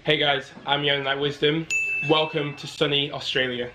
Hey guys, I'm Yona Wisdom. Welcome to sunny Australia.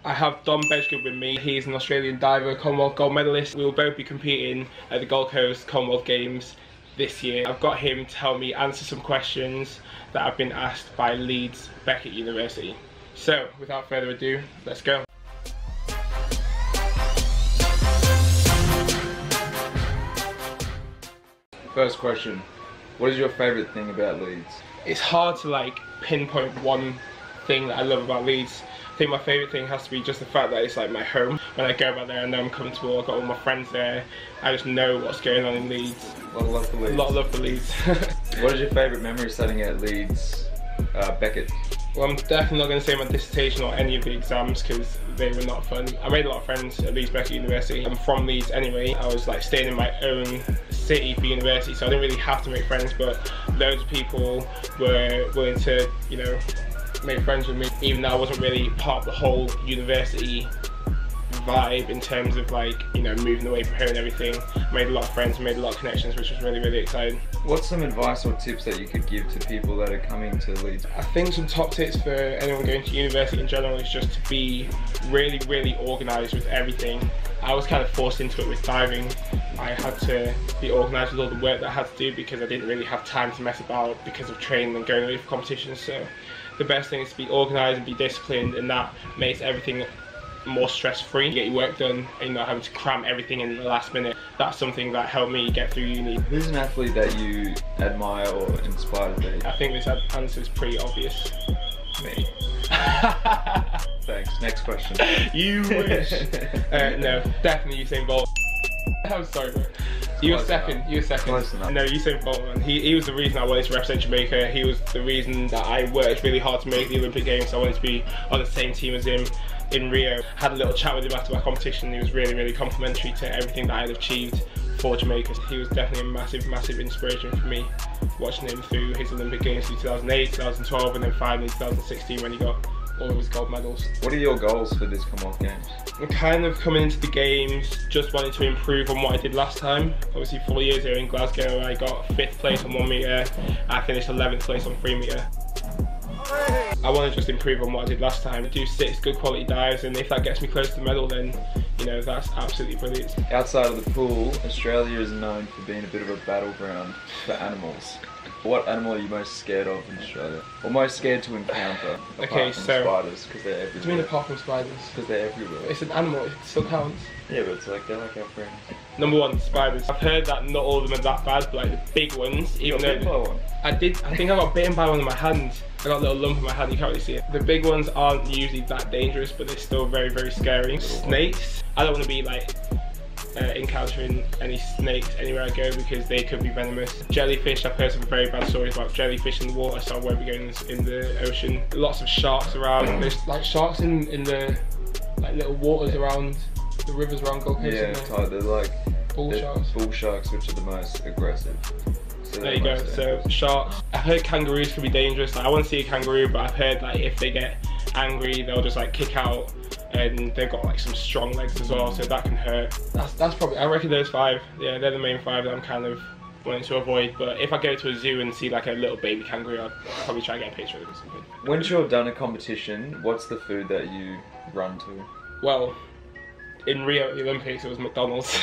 I have Dom Bedgood with me. He's an Australian diver, Commonwealth gold medalist. We will both be competing at the Gold Coast Commonwealth Games this year. I've got him to help me answer some questions that have been asked by Leeds Beckett University. So, without further ado, let's go. First question, what is your favourite thing about Leeds? It's hard to pinpoint one thing that I love about Leeds. I think my favourite thing has to be just the fact that it's like my home. When I go back there, I know I'm comfortable, I've got all my friends there. I just know what's going on in Leeds. A lot of love for Leeds. A lot of love for Leeds. What is your favourite memory studying at Leeds Beckett? Well, I'm definitely not going to say my dissertation or any of the exams because they were not fun. I made a lot of friends at Leeds Beckett University. I'm from Leeds anyway. I was staying in my own city for university, so I didn't really have to make friends, but loads of people were willing to, make friends with me, even though I wasn't really part of the whole university vibe in terms of moving away from home and everything. I made a lot of friends, made a lot of connections, which was really, really exciting. What's some advice or tips that you could give to people that are coming to Leeds? I think some top tips for anyone going to university in general is just to be really, really organised with everything. I was kind of forced into it with diving. I had to be organised with all the work that I had to do because I didn't really have time to mess about because of training and going away for competitions. So the best thing is to be organised and be disciplined, and that makes everything more stress-free. You get your work done and you're not having to cram everything in the last minute. That's something that helped me get through uni. Who's an athlete that you admire or inspire today? I think this answer is pretty obvious. Me. Thanks. Next question. You wish. No, definitely Usain Bolt. I'm sorry, bro. You were second. Close enough. No, Usain Bolt, man. He was the reason I wanted to represent Jamaica. He was the reason that I worked really hard to make the Olympic Games. So I wanted to be on the same team as him in Rio. Had a little chat with him after my competition. He was really, really complimentary to everything that I had achieved for Jamaica. He was definitely a massive, massive inspiration for me, watching him through his Olympic Games in 2008, 2012, and then finally 2016 when he got all of his gold medals. What are your goals for this Commonwealth Games? I'm kind of coming into the Games just wanting to improve on what I did last time. Obviously 4 years ago in Glasgow I got 5th place on 1 metre, I finished 11th place on 3 metre. I want to just improve on what I did last time, do 6 good quality dives, and if that gets me close to the medal, then that's absolutely brilliant. Outside of the pool, Australia is known for being a bit of a battleground for animals. What animal are you most scared of in Australia? Or most scared to encounter? Okay, so spiders, because they're everywhere. What do you mean apart from spiders? Because they're everywhere. It's an animal, it still counts. Yeah, but they're like our friends. Number 1, spiders. I've heard that not all of them are that bad, but the big ones, even though... You got bitten by one? I think I got bitten by one in my hand. I got a little lump in my hand, you can't really see it. The big ones aren't usually that dangerous, but they're still very, very scary. Snakes, I don't want to be encountering any snakes anywhere I go because they could be venomous. Jellyfish, I've heard some very bad stories about jellyfish in the water, so I won't be going in the ocean. Lots of sharks around. There's sharks in the little waters around the rivers around Gold Coast. Yeah, they're like bull sharks. Bull sharks, which are the most aggressive. So there you go, so sharks. I've heard kangaroos can be dangerous. I want to see a kangaroo, but I've heard if they get angry, they'll just kick out, and they've got some strong legs as well, so that can hurt. That's probably, I reckon those 5, yeah, they're the main 5 that I'm kind of wanting to avoid. But if I go to a zoo and see a little baby kangaroo, I'll probably try and get a picture of it or something. Once you're done a competition, what's the food that you run to? Well, in Rio at the Olympics it was McDonald's.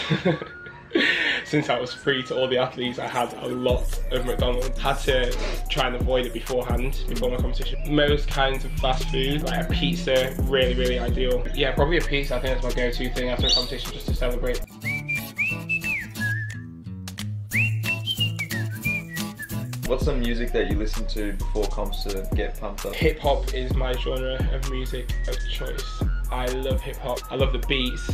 Since I was free to all the athletes, I had a lot of McDonald's. Had to try and avoid it beforehand, before my competition. Most kinds of fast food, like a pizza, really, really ideal. Yeah, probably a pizza. I think that's my go-to thing after a competition, just to celebrate. What's some music that you listen to before comps to get pumped up? Hip hop is my genre of music of choice. I love hip hop. I love the beats.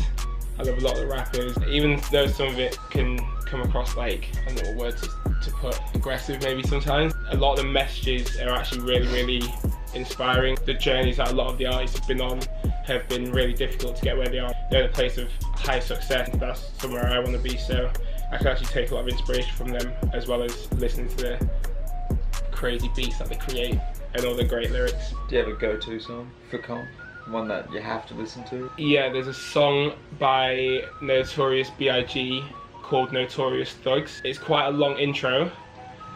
I love a lot of the rappers, even though some of it can come across I don't know what word to put, aggressive maybe sometimes. A lot of the messages are actually really, really inspiring. The journeys that a lot of the artists have been on have been really difficult to get where they are. They're in a place of high success. That's somewhere I want to be, so I can actually take a lot of inspiration from them, as well as listening to the crazy beats that they create and all the great lyrics. Do you have a go-to song for comp? One that you have to listen to? Yeah, there's a song by Notorious B.I.G. called Notorious Thugs. It's quite a long intro,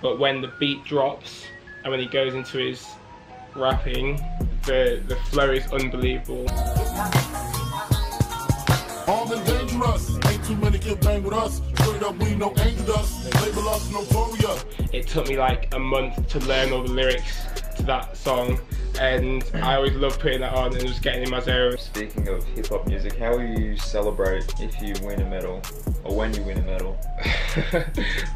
but when the beat drops and when he goes into his rapping, the flow is unbelievable. All the dangerous, ain't too many can bang with us. Straight up, we no angel dust. Label us notorious. It took me like a month to learn all the lyrics to that song, and I always love putting that on and just getting in my zone. Speaking of hip hop music, how will you celebrate if you win a medal, or when you win a medal?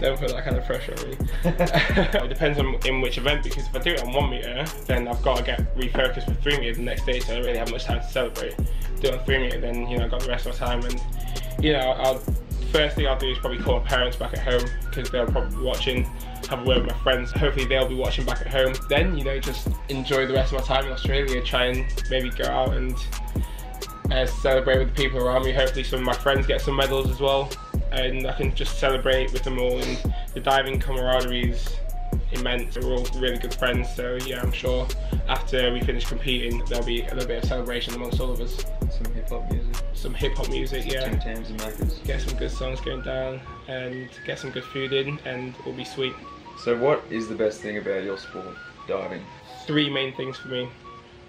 Don't put that kind of pressure on me. It depends on in which event, because if I do it on 1 meter, then I've got to get refocused for 3 meters the next day, so I don't really have much time to celebrate. Do it on 3 meter, then I've got the rest of my time, and first thing I'll do is probably call my parents back at home, because they'll probably be watching, have a word with my friends. Hopefully they'll be watching back at home. Then, just enjoy the rest of my time in Australia, try and maybe go out and celebrate with the people around me. Hopefully some of my friends get some medals as well, and I can just celebrate with them all, and the diving camaraderie is immense. We're all really good friends, so yeah, I'm sure after we finish competing there'll be a little bit of celebration amongst all of us. Some hip hop music. Some hip hop music, yeah. Tim Tams and Maccas. Get some good songs going down and get some good food in, and it'll be sweet. So what is the best thing about your sport, diving? 3 main things for me.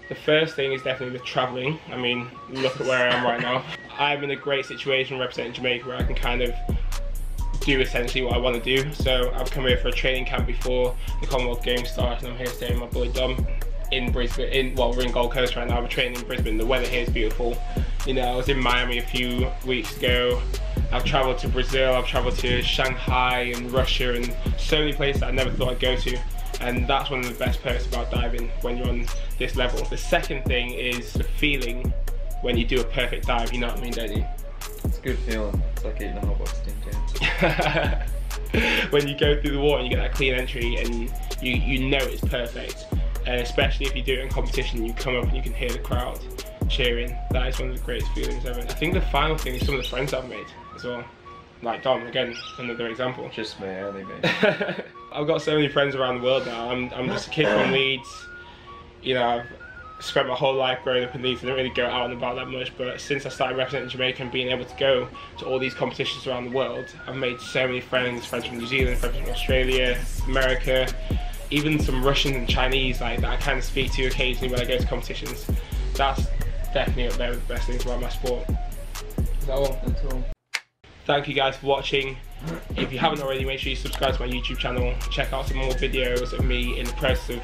The first thing is definitely the travelling. I mean, look at where I am right now. I'm in a great situation representing Jamaica where I can kind of do essentially what I want to do. So I've come here for a training camp before the Commonwealth Games start, and I'm here staying with my boy Dom in Brisbane. We're in Gold Coast right now. We're training in Brisbane. The weather here is beautiful. I was in Miami a few weeks ago. I've travelled to Brazil, I've travelled to Shanghai and Russia, and so many places that I never thought I'd go to. And that's one of the best perks about diving when you're on this level. The second thing is the feeling when you do a perfect dive, you know what I mean, don't you? It's a good feeling. It's like eating a whole box of Tim Tams. When you go through the water and you get that clean entry and you know it's perfect. And especially if you do it in competition, you come up and you can hear the crowd cheering. That is one of the greatest feelings ever. I think the final thing is some of the friends I've made as well. Like Dom, again, another example. Just me, only me. I've got so many friends around the world now. I'm just a kid from Leeds. I've spent my whole life growing up in Leeds. I don't really go out and about that much, but since I started representing Jamaica and being able to go to all these competitions around the world, I've made so many friends from New Zealand, friends from Australia, America, even some Russian and Chinese that I kind of speak to occasionally when I go to competitions. That's definitely up there with the best things about my sport. Is that all? That's all. Thank you guys for watching. If you haven't already, make sure you subscribe to my YouTube channel. Check out some more videos of me in the process of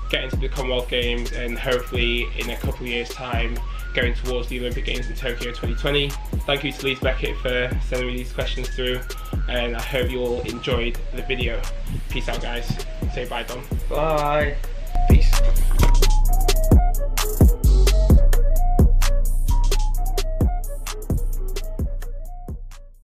getting to the Commonwealth Games, and hopefully in a couple of years' time going towards the Olympic Games in Tokyo 2020. Thank you to Leeds Beckett for sending me these questions through, and I hope you all enjoyed the video. Peace out, guys. Say bye, Dom. Bye. Peace.